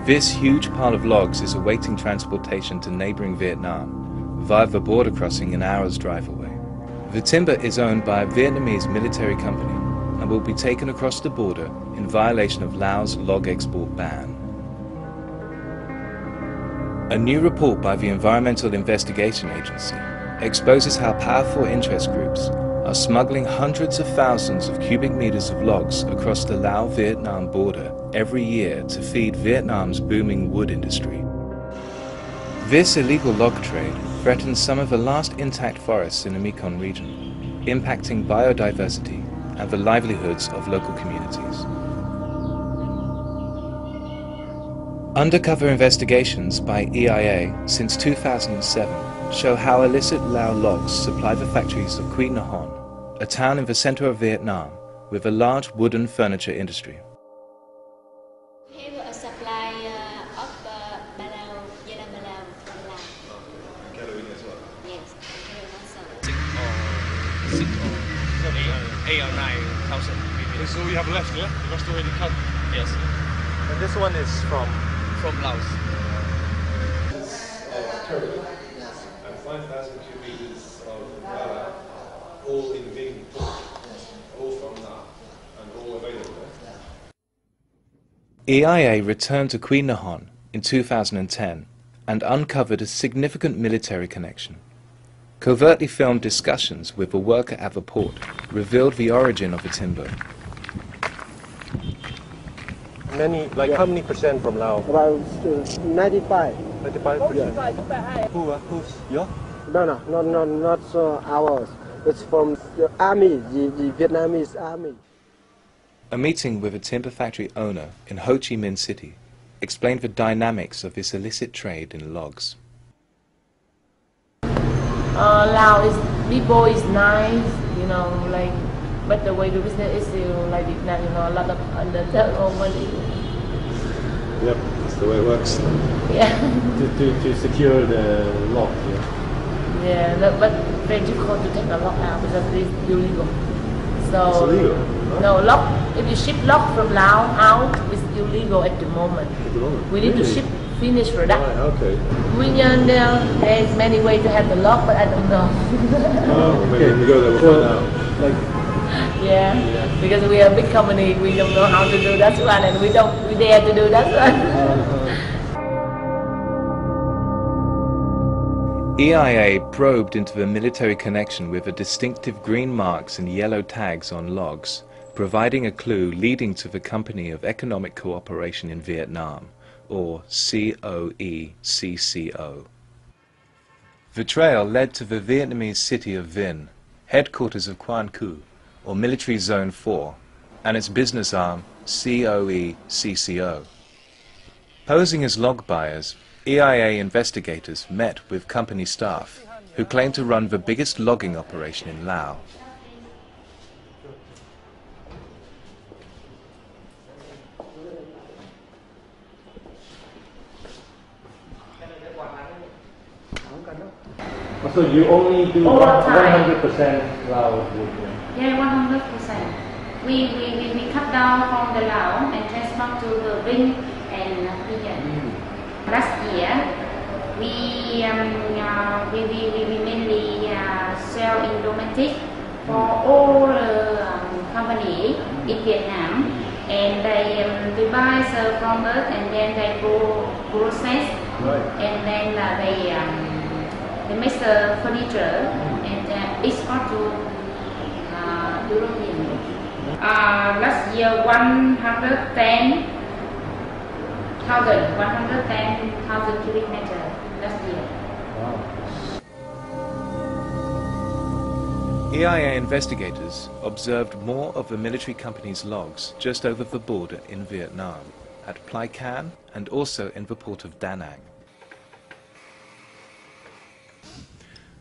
This huge pile of logs is awaiting transportation to neighboring Vietnam via the border crossing an hour's drive away. The timber is owned by a Vietnamese military company and will be taken across the border in violation of Laos' log export ban. A new report by the Environmental Investigation Agency exposes how powerful interest groups are smuggling hundreds of thousands of cubic meters of logs across the Lao-Vietnam border every year to feed Vietnam's booming wood industry. This illegal log trade threatens some of the last intact forests in the Mekong region, impacting biodiversity and the livelihoods of local communities. Undercover investigations by EIA since 2007 show how illicit Lao logs supply the factories of Quy Nhon, a town in the center of Vietnam with a large wooden furniture industry. We have a supply of Balau, Yellow Balau from Laos. Gathering as well? Yes, Eight or 9,000 maybe. So we have left, yeah? The rest already cut? Yes. And this one is from Laos. This turtle and 5,000 cubic meters of Bala, all in Vinh port, all from now, and all available. EIA returned to Quy Nhon in 2010 and uncovered a significant military connection. Covertly filmed discussions with a worker at the port revealed the origin of the timber. how many percent from Laos? About 95. 95%. Who's your? No, not ours. It's from the army, the Vietnamese army. A meeting with a timber factory owner in Ho Chi Minh City explained the dynamics of this illicit trade in logs. Laos people is nice, but the way the business is still like Vietnam, a lot of undertale money. Yep, that's the way it works. Yeah. To secure the log, yeah. Yeah, but very difficult to take a log out because it's illegal. So It's illegal? No, log. If you ship log from Laos out, it's illegal at the moment. We need to ship finished product. Right, okay. There's many ways to have the log, but I don't know. Oh, maybe when we go there we'll find out. Yeah, because we are a big company, we don't know how to do that one, and we dare to do that one. EIA probed into the military connection with the distinctive green marks and yellow tags on logs, providing a clue leading to the Company of Economic Cooperation in Vietnam, or COECCO. The trail led to the Vietnamese city of Vinh, headquarters of Quan Cu, or Military Zone 4, and its business arm, COECCO. Posing as log buyers, EIA investigators met with company staff who claimed to run the biggest logging operation in Laos. So you only do 100% Lao wood? Yeah, 100%. We cut down from the Lao and transport to the Vinh and Vietnam. Last year, we mainly sell in domestic for all company in Vietnam, and they buy from us, and then they go process, and then they make the furniture and export to European. Last year, 110,000 cubic meters last year. EIA investigators observed more of the military company's logs just over the border in Vietnam, at Plai Can and also in the port of Da Nang.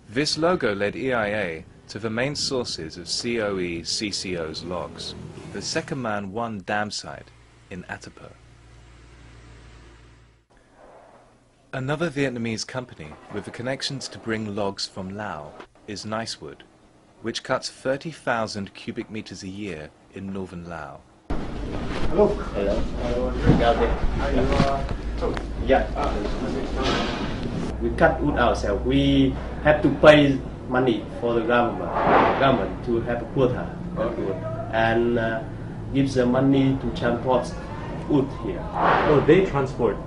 This logo led EIA to the main sources of COECCO's logs, the Seckerman 1 dam site in Atapur. Another Vietnamese company with the connections to bring logs from Laos is Nicewood, which cuts 30,000 cubic meters a year in northern Laos. Hello. Hello. Yeah. We cut wood ourselves. We have to pay money for the government to have a quota of wood, and gives the money to transport wood here. Oh, they transport.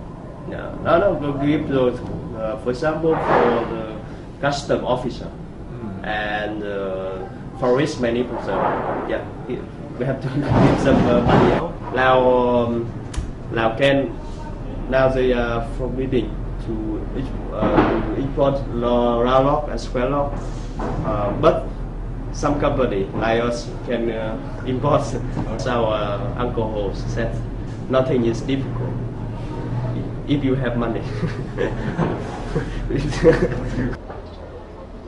No. We give those, for example, for the custom officer and forest manipulator. Yeah, we have to give some money. Now they are forbidding to import raw log and square log, but some company like us can import. Our uncle host said nothing is difficult if you have money.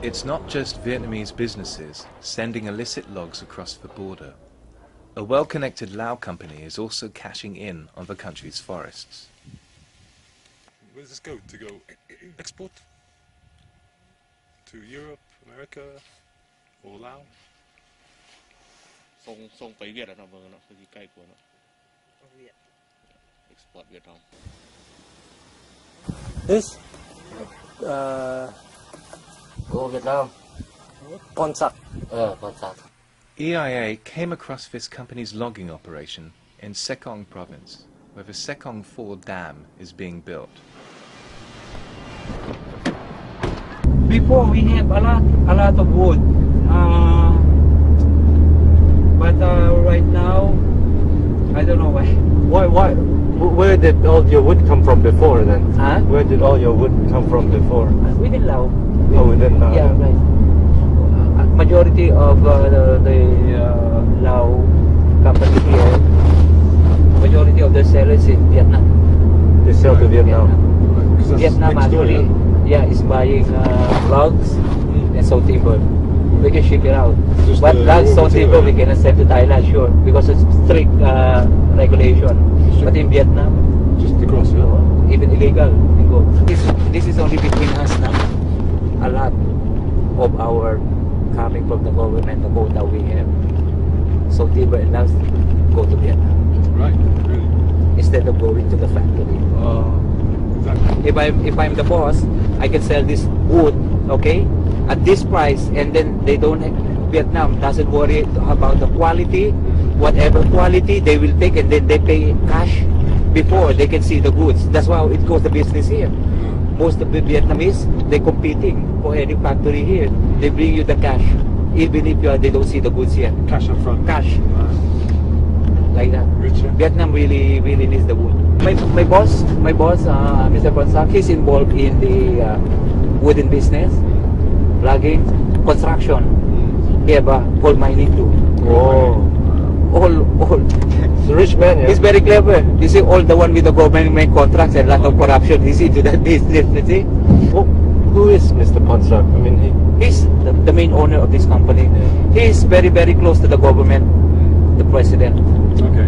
It's not just Vietnamese businesses sending illicit logs across the border. A well-connected Lao company is also cashing in on the country's forests. Where does this go? To go export? To Europe, America, or Laos? ส่งไปเวียดนามเมืองเนาะคือใกล้กว่าเนาะexport เวียดนาม This Go Vietnam. Ponsak. Contact. EIA came across this company's logging operation in Sekong province, where the Sekong 4 dam is being built. Before we have a lot of wood, but right now, I don't know why. Why? Where did all your wood come from before then? Huh? Where did all your wood come from before? Within Laos. Oh, within Laos. Yeah, right. Majority of the Lao company here, majority of the sellers in Vietnam. They sell to Vietnam. Vietnam actually, is buying logs and saw timber. We can ship it out. Just But logs, saw material. timber, we cannot send to Thailand, sure, because it's strict regulation. But in Vietnam, Just across here. even illegal. This is only between us now. A lot of our coming from the government, the quota we have. So timber and logs go to Vietnam Right, really? instead of going to the factory. Exactly. If I'm the boss, I can sell this wood, okay, at this price, and then they don't. Vietnam doesn't worry about the quality. Whatever quality they will take, and then they pay cash before they can see the goods. That's why it goes the business here. Most of the Vietnamese, they're competing for any factory here. They bring you the cash, even if they don't see the goods here. Cash up front. Cash, like that. Richer. Vietnam really needs the wood. My boss, Mr. Ponsak, he's involved in the wooden business, logging, construction. He have gold mining too. Oh. All. He's a rich man, yeah? He's very clever. You see, all the one with the government contracts and a lot of corruption. He's into that business. You see, Who is Mr. Ponsak? I mean, he's the main owner of this company. Yeah. He's very close to the government, the president. Okay.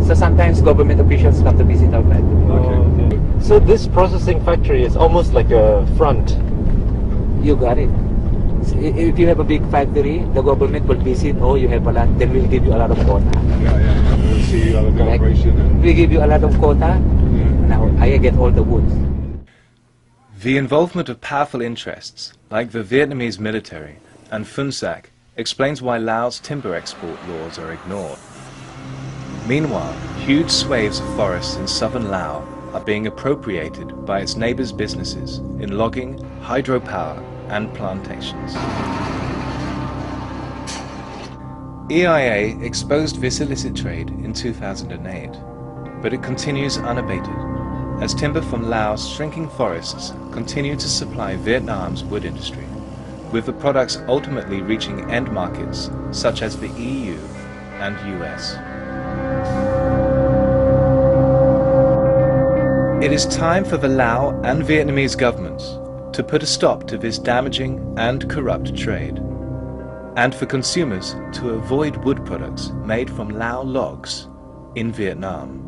So sometimes government officials come to visit our factory. Okay. So this processing factory is almost like a front. You got it. If you have a big factory, the government will visit. Oh, you have a lot. Then we'll give you a lot of quota. Yeah. We'll see you have a collaboration. And We give you a lot of quota. Now I get all the wood. The involvement of powerful interests, like the Vietnamese military and FUNSAC, explains why Laos timber export laws are ignored. Meanwhile, huge swathes of forests in southern Laos are being appropriated by its neighbors' businesses in logging, hydropower, and plantations. EIA exposed this illicit trade in 2008, but it continues unabated, as timber from Laos' shrinking forests continue to supply Vietnam's wood industry, with the products ultimately reaching end markets such as the EU and US. It is time for the Lao and Vietnamese governments to put a stop to this damaging and corrupt trade, and for consumers to avoid wood products made from Lao logs in Vietnam.